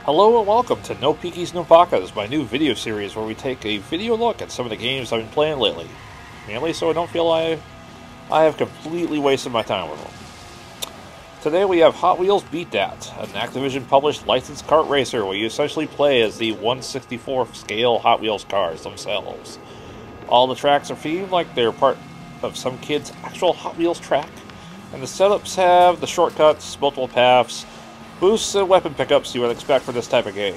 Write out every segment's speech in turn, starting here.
Hello and welcome to No Peekies, No Pakkas, my new video series where we take a video look at some of the games I've been playing lately. Mainly so I don't feel I have completely wasted my time with them. Today we have Hot Wheels Beat That, an Activision published licensed kart racer where you essentially play as the 1/64th scale Hot Wheels cars themselves. All the tracks are themed like they're part of some kid's actual Hot Wheels track, and the setups have the shortcuts, multiple paths, boosts and weapon pickups you would expect for this type of game.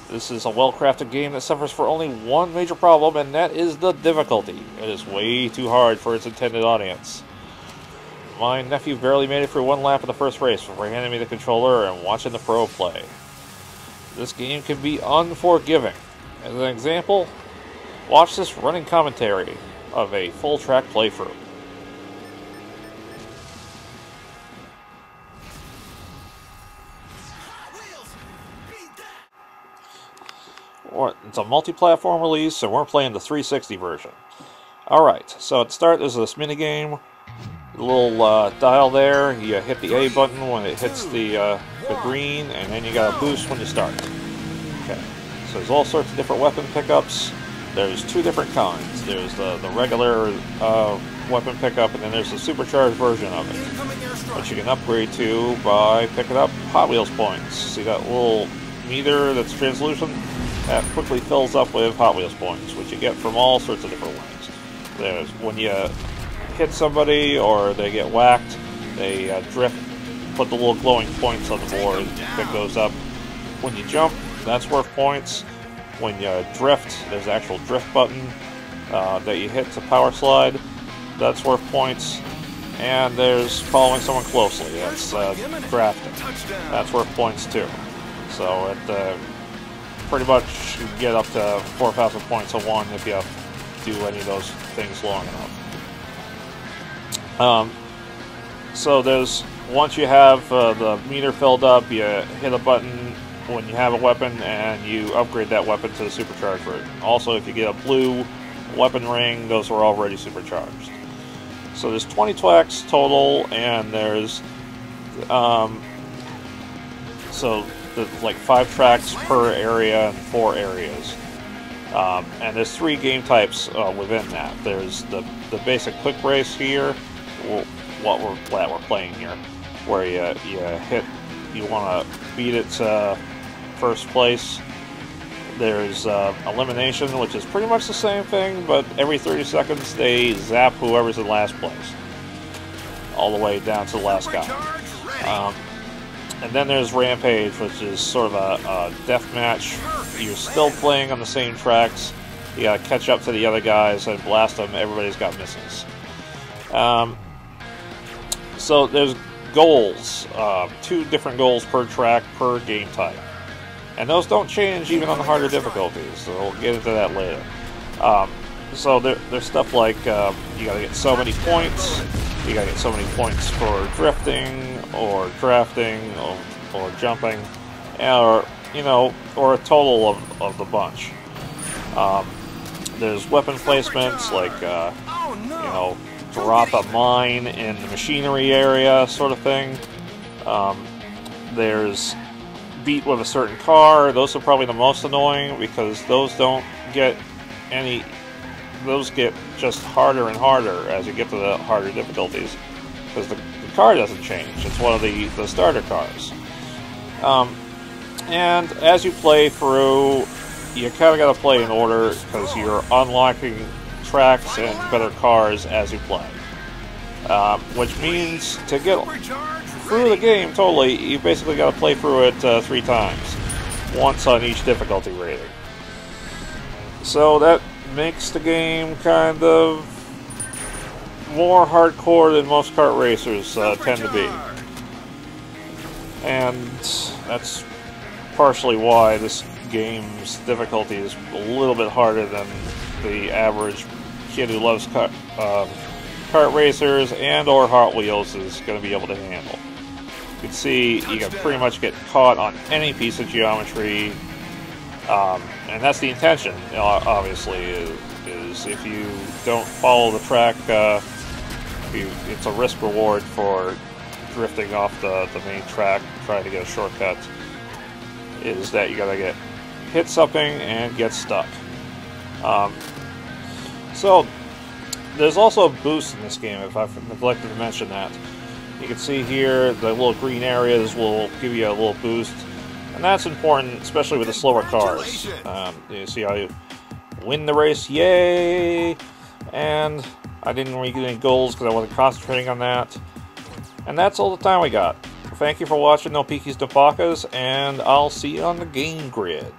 This is a well-crafted game that suffers for only one major problem, and that is the difficulty. It is way too hard for its intended audience. My nephew barely made it through one lap of the first race before handing me the controller and watching the pro play. This game can be unforgiving. As an example, watch this running commentary of a full-track playthrough. It's a multi-platform release, and we're playing the 360 version. Alright, so at the start there's this minigame. The little dial there, you hit the A button when it hits the green, and then you got a boost when you start. Okay, so there's all sorts of different weapon pickups. There's two different kinds. There's the regular weapon pickup, and then there's the supercharged version of it, which you can upgrade to by picking up Hot Wheels points. See that little meter that's translucent? That quickly fills up with Hot Wheels points, which you get from all sorts of different ways. There's when you hit somebody or they get whacked, they drift, put the little glowing points on the board, pick those up. When you jump, that's worth points. When you drift, there's the actual drift button that you hit to power slide, that's worth points. And there's following someone closely, that's drafting, that's worth points too. So it pretty much you get up to 4,000 points a one if you do any of those things long enough. So there's, once you have the meter filled up, you hit a button when you have a weapon and you upgrade that weapon to the supercharged version. Also, if you get a blue weapon ring, those are already supercharged. So there's 20 tracks total, and there's there's like 5 tracks per area and 4 areas. And there's 3 game types within that. There's the basic quick race here, what we're playing here, where you want to beat it to first place. There's elimination, which is pretty much the same thing, but every 30 seconds they zap whoever's in last place, all the way down to the last guy. And then there's Rampage, which is sort of a death match. You're still playing on the same tracks. You gotta catch up to the other guys and blast them. Everybody's got missiles. So there's goals. 2 different goals per track per game type. And those don't change even on the harder difficulties, so we'll get into that later. So there's stuff like you gotta get so many points. You gotta get so many points for drifting, or drafting, or jumping, or a total of the bunch. There's weapon placements like drop a mine in the machinery area, sort of thing. There's beat with a certain car. Those are probably the most annoying because those don't get any. Those get just harder and harder as you get to the harder difficulties, because the car doesn't change. It's one of the starter cars. And as you play through, you kind of got to play in order, because you're unlocking tracks and better cars as you play. Which means to get through the game totally, you basically got to play through it 3 times. Once on each difficulty rating. So that makes the game kind of more hardcore than most kart racers tend to be. And that's partially why this game's difficulty is a little bit harder than the average kid who loves kart racers and or Hot Wheels is going to be able to handle. You can see you can pretty much get caught on any piece of geometry. And that's the intention, obviously, is if you don't follow the track, it's a risk reward for drifting off the main track, trying to get a shortcut. is that you gotta hit something and get stuck. So there's also a boost in this game, if I've neglected to mention that. You can see here the little green areas will give you a little boost, and that's important, especially with the slower cars. You see how you win the race, yay! And I didn't really get any goals because I wasn't concentrating on that. And that's all the time we got. Thank you for watching No Peekies, No Pakkas, and I'll see you on the game grid.